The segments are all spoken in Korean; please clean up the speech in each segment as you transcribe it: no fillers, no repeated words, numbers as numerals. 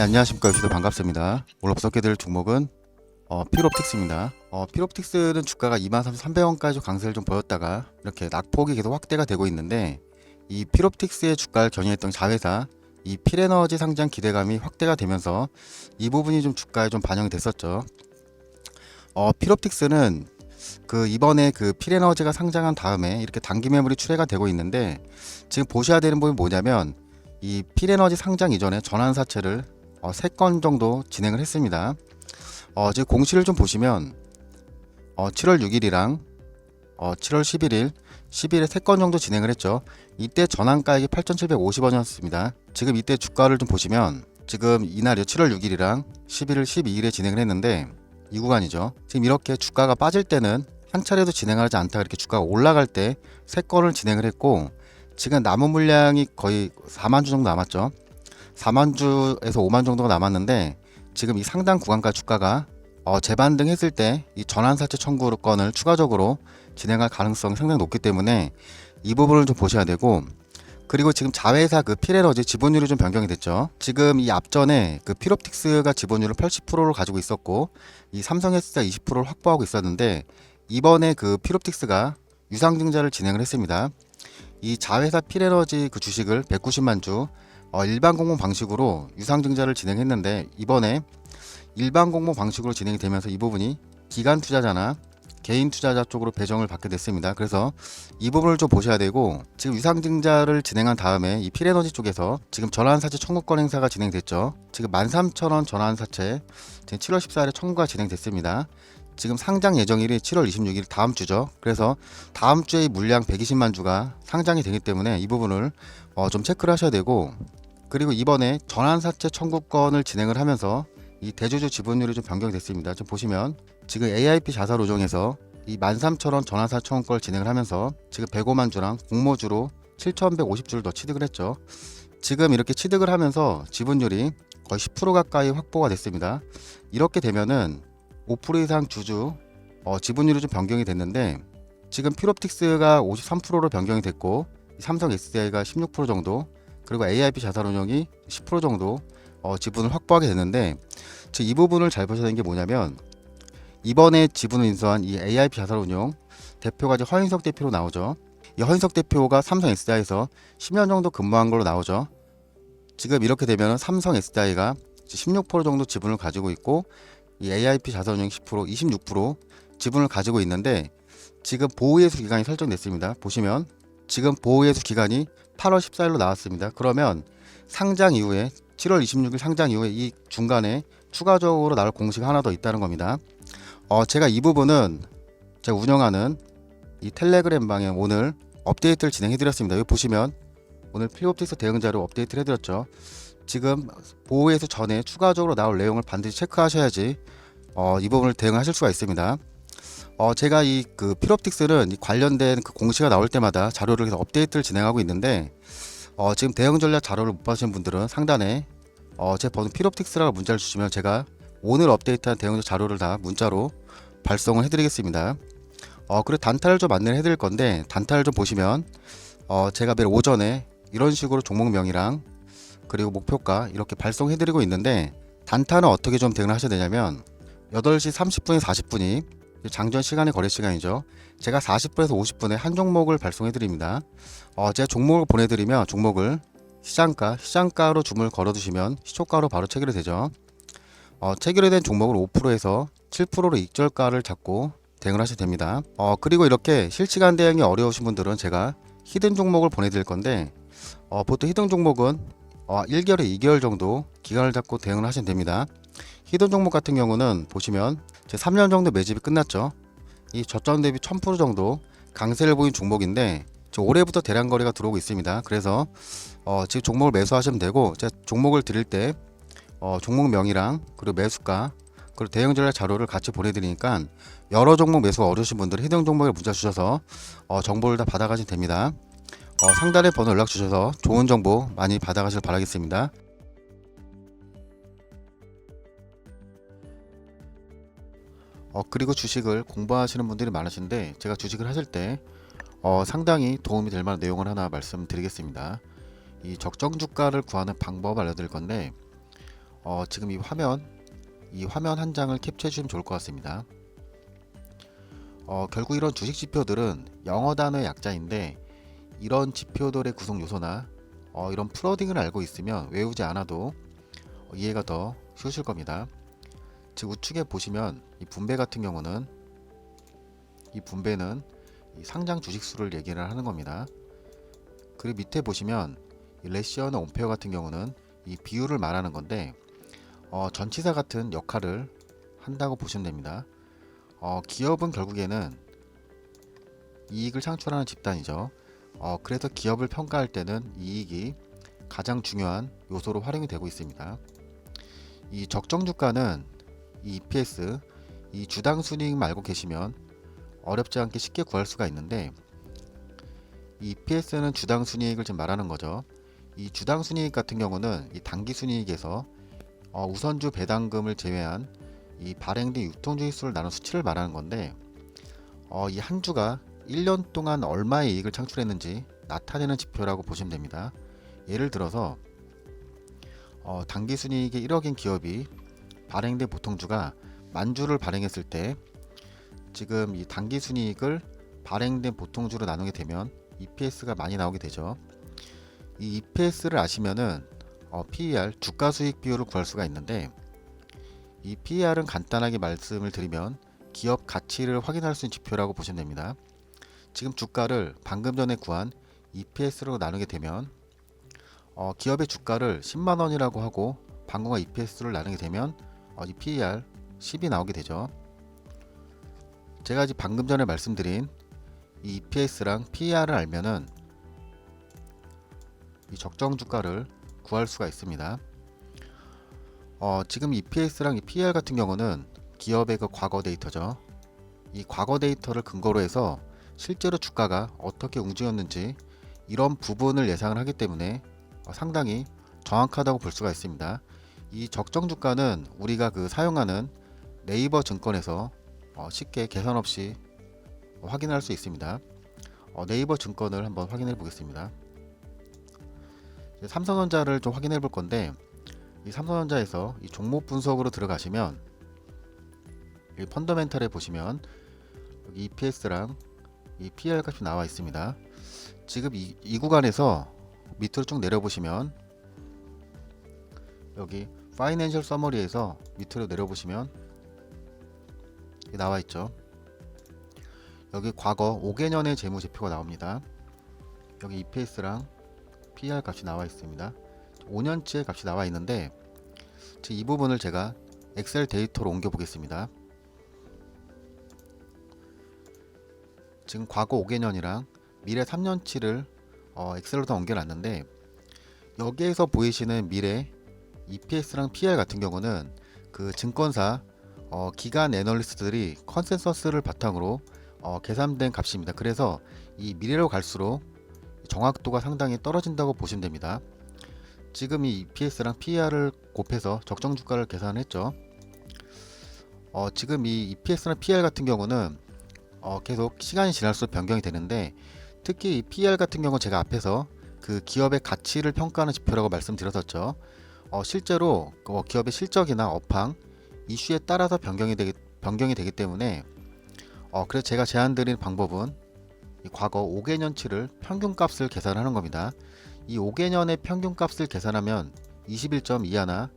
예, 안녕하십니까. 여러분 반갑습니다. 오늘 분석해드릴 종목은 필옵틱스입니다. 필옵틱스는 주가가 23,300원까지 강세를 좀 보였다가 이렇게 낙폭이 계속 확대가 되고 있는데, 이 필옵틱스의 주가를 견인했던 자회사 이 필에너지 상장 기대감이 확대가 되면서 이 부분이 좀 주가에 좀 반영이 됐었죠. 필옵틱스는 이번에 필에너지가 상장한 다음에 이렇게 단기 매물이 출회가 되고 있는데, 지금 보셔야 되는 부분이 뭐냐면 이 필에너지 상장 이전에 전환사채를 3건 정도 진행을 했습니다. 지금 공시를 좀 보시면 7월 6일이랑 7월 11일, 10일에 3건 정도 진행을 했죠. 이때 전환가액이 8,750원이었습니다. 지금 이때 주가를 좀 보시면 지금 이날이 7월 6일이랑 11일, 12일에 진행을 했는데, 이 구간이죠. 지금 이렇게 주가가 빠질 때는 한 차례도 진행하지 않다가 이렇게 주가가 올라갈 때 3건을 진행을 했고, 지금 남은 물량이 거의 4만 주 정도 남았죠. 4만 주에서 5만 정도가 남았는데, 지금 이 상당 구간까지 주가가 재반등했을 때 이 전환사채 청구권을 추가적으로 진행할 가능성이 상당히 높기 때문에 이 부분을 좀 보셔야 되고, 그리고 지금 자회사 필에너지 지분율이 좀 변경이 됐죠. 지금 이 앞전에 필옵틱스가 지분율을 80%를 가지고 있었고, 이 삼성에스가 20%를 확보하고 있었는데, 이번에 필옵틱스가 유상증자를 진행을 했습니다. 이 자회사 필에너지 주식을 190만 주 일반 공모 방식으로 유상증자를 진행했는데, 이번에 일반 공모 방식으로 진행이 되면서 이 부분이 기관 투자자나 개인 투자자 쪽으로 배정을 받게 됐습니다. 그래서 이 부분을 좀 보셔야 되고, 지금 유상증자를 진행한 다음에 이 필에너지 쪽에서 지금 전환사채 청구권 행사가 진행됐죠. 지금 13,000원 전환사채 지금 7월 14일에 청구가 진행됐습니다. 지금 상장 예정일이 7월 26일 다음 주죠. 그래서 다음 주에 물량 120만 주가 상장이 되기 때문에 이 부분을 좀 체크를 하셔야 되고, 그리고 이번에 전환사채 청구권을 진행을 하면서 이 대주주 지분율이 좀 변경이 됐습니다. 좀 보시면 지금 AIP 자사로종에서 이 13,000원 전환사채 청구권을 진행을 하면서 지금 105만 주랑 공모주로 7,150주를 더 취득을 했죠. 지금 이렇게 취득을 하면서 지분율이 거의 10% 가까이 확보가 됐습니다. 이렇게 되면은 5% 이상 주주 지분율이 좀 변경이 됐는데, 지금 필옵틱스가 53%로 변경이 됐고, 삼성 SDI가 16% 정도, 그리고 AIP 자산운용이 10% 정도 지분을 확보하게 됐는데, 이 부분을 잘 보셔야 되는 게 뭐냐면, 이번에 지분을 인수한 이 AIP 자산운용 대표가 이제 허인석 대표로 나오죠. 이 허인석 대표가 삼성 SDI에서 10년 정도 근무한 걸로 나오죠. 지금 이렇게 되면 삼성 SDI가 16% 정도 지분을 가지고 있고, 이 AIP 자산운용 10%, 26% 지분을 가지고 있는데, 지금 보호예수 기간이 설정됐습니다. 보시면 지금 보호예수 기간이 8월 14일로 나왔습니다. 그러면 상장 이후에 7월 26일 상장 이후에 이 중간에 추가적으로 나올 공시가 하나 더 있다는 겁니다. 제가 이 부분은 제가 운영하는 이 텔레그램 방에 오늘 업데이트를 진행해 드렸습니다. 여기 보시면 오늘 필옵틱스 대응자료 업데이트를 해드렸죠. 지금 보호예수 전에 추가적으로 나올 내용을 반드시 체크하셔야지 이 부분을 대응하실 수가 있습니다. 제가 필옵틱스는 이 관련된 공시가 나올 때마다 자료를 계속 업데이트를 진행하고 있는데, 지금 대응 전략 자료를 못 받으신 분들은 상단에 제 번호 필옵틱스라고 문자를 주시면 제가 오늘 업데이트한 대응 자료를 다 문자로 발송을 해드리겠습니다. 그리고 단타를 좀 안내를 해드릴 건데, 단타를 좀 보시면 제가 매일 오전에 이런 식으로 종목명이랑 그리고 목표가 이렇게 발송해드리고 있는데, 단타는 어떻게 좀 대응을 하셔야 되냐면 8시 30분에서 40분이 장전 시간의 거래 시간이죠. 제가 40분에서 50분에 한 종목을 발송해드립니다. 제가 종목을 보내드리면 종목을 시장가로 주문을 걸어두시면 시초가로 바로 체결이 되죠. 체결이 된 종목을 5%에서 7%로 익절가를 잡고 대응을 하셔도 됩니다. 그리고 이렇게 실시간 대응이 어려우신 분들은 제가 히든 종목을 보내드릴 건데, 보통 히든 종목은 1개월에 2개월 정도 기간을 잡고 대응을 하시면 됩니다. 히든 종목 같은 경우는 보시면 제 3년 정도 매집이 끝났죠. 이 저점 대비 1000% 정도 강세를 보인 종목인데, 올해부터 대량 거래가 들어오고 있습니다. 그래서 지금 종목을 매수하시면 되고, 제가 종목을 드릴 때 종목명이랑 그리고 매수가 그리고 대응 전략 자료를 같이 보내드리니까 여러 종목 매수가 어려우신 분들은 히든 종목에 문자 주셔서 정보를 다 받아가시면 됩니다. 상단에 번호 연락 주셔서 좋은 정보 많이 받아가시길 바라겠습니다. 그리고 주식을 공부하시는 분들이 많으신데, 제가 주식을 하실 때 상당히 도움이 될 만한 내용을 하나 말씀드리겠습니다. 이 적정 주가를 구하는 방법 알려드릴 건데, 지금 이 화면 한 장을 캡처해 주시면 좋을 것 같습니다. 결국 이런 주식 지표들은 영어 단어의 약자인데 이런 지표들의 구성 요소나 이런 프로딩을 알고 있으면 외우지 않아도 이해가 더 쉬우실 겁니다. 즉 우측에 보시면 이 분배 같은 경우는 이 분배는 이 상장 주식 수를 얘기를 하는 겁니다. 그리고 밑에 보시면 이 레시어나 온페어 같은 경우는 이 비율을 말하는 건데 전치사 같은 역할을 한다고 보시면 됩니다. 기업은 결국에는 이익을 창출하는 집단이죠. 그래서 기업을 평가할 때는 이익이 가장 중요한 요소로 활용이 되고 있습니다. 이 적정 주가는 이 EPS, 이 주당 순이익만 알고 계시면 어렵지 않게 쉽게 구할 수가 있는데 이 EPS는 주당 순이익을 지금 말하는 거죠. 이 주당 순이익 같은 경우는 이 당기 순이익에서 우선주 배당금을 제외한 이 발행된 유통주식 수를 나눈 수치를 말하는 건데 이 한 주가 1년 동안 얼마의 이익을 창출했는지 나타내는 지표라고 보시면 됩니다. 예를 들어서 당기순이익이 1억인 기업이 발행된 보통주가 만주를 발행했을 때 지금 이 당기순이익을 발행된 보통주로 나누게 되면 EPS가 많이 나오게 되죠. 이 EPS를 아시면은 PER 주가수익 비율을 구할 수가 있는데 이 PER은 간단하게 말씀을 드리면 기업 가치를 확인할 수 있는 지표라고 보시면 됩니다. 지금 주가를 방금 전에 구한 EPS로 나누게 되면 기업의 주가를 10만원이라고 하고 방금과 EPS를 나누게 되면 이 PER 10이 나오게 되죠. 제가 지금 방금 전에 말씀드린 이 EPS랑 PER을 알면은 이 적정 주가를 구할 수가 있습니다. 지금 EPS랑 이 PER 같은 경우는 기업의 그 과거 데이터죠. 이 과거 데이터를 근거로 해서 실제로 주가가 어떻게 움직였는지 이런 부분을 예상을 하기 때문에 상당히 정확하다고 볼 수가 있습니다. 이 적정 주가는 우리가 그 사용하는 네이버 증권에서 쉽게 계산 없이 확인할 수 있습니다. 네이버 증권을 한번 확인해 보겠습니다. 삼성전자를 좀 확인해 볼 건데 이 삼성전자에서 이 종목 분석으로 들어가시면 이 펀더멘탈에 보시면 여기 EPS랑 이 PER 값이 나와 있습니다. 지금 이 구간에서 밑으로 쭉 내려보시면 여기 파이낸셜 서머리에서 밑으로 내려보시면 나와 있죠. 여기 과거 5개년의 재무제표가 나옵니다. 여기 EPS랑 PER 값이 나와 있습니다. 5년치의 값이 나와 있는데 이 부분을 제가 엑셀 데이터로 옮겨 보겠습니다. 지금 과거 5개년이랑 미래 3년치를 엑셀로 다 옮겨놨는데 여기에서 보이시는 미래 EPS랑 PER 같은 경우는 그 증권사 기관 애널리스트들이 컨센서스를 바탕으로 계산된 값입니다. 그래서 이 미래로 갈수록 정확도가 상당히 떨어진다고 보시면 됩니다. 지금 이 EPS랑 PER을 곱해서 적정 주가를 계산했죠. 지금 이 EPS랑 PER 같은 경우는 계속 시간이 지날수록 변경이 되는데 특히 이 PER 같은 경우 제가 앞에서 그 기업의 가치를 평가하는 지표라고 말씀드렸었죠. 실제로 기업의 실적이나 업황, 이슈에 따라서 변경이 되기 때문에 그래서 제가 제안드린 방법은 이 과거 5개년치를 평균값을 계산하는 겁니다. 이 5개년의 평균값을 계산하면 21.21나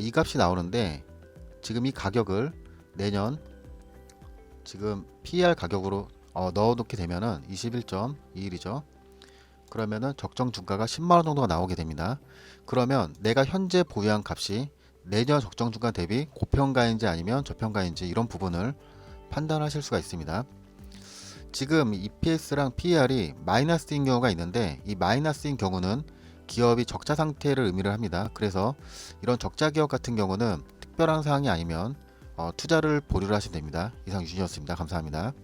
이 값이 나오는데 지금 이 가격을 내년 지금 PER 가격으로 넣어놓게 되면은 21.21이죠. 그러면은 적정 주가가 10만원 정도가 나오게 됩니다. 그러면 내가 현재 보유한 값이 내년 적정 주가 대비 고평가인지 아니면 저평가인지 이런 부분을 판단하실 수가 있습니다. 지금 EPS랑 PER이 마이너스인 경우가 있는데 이 마이너스인 경우는 기업이 적자 상태를 의미를 합니다. 그래서 이런 적자 기업 같은 경우는 특별한 사항이 아니면 투자를 보류를 하시면 됩니다. 이상 유진이었습니다. 감사합니다.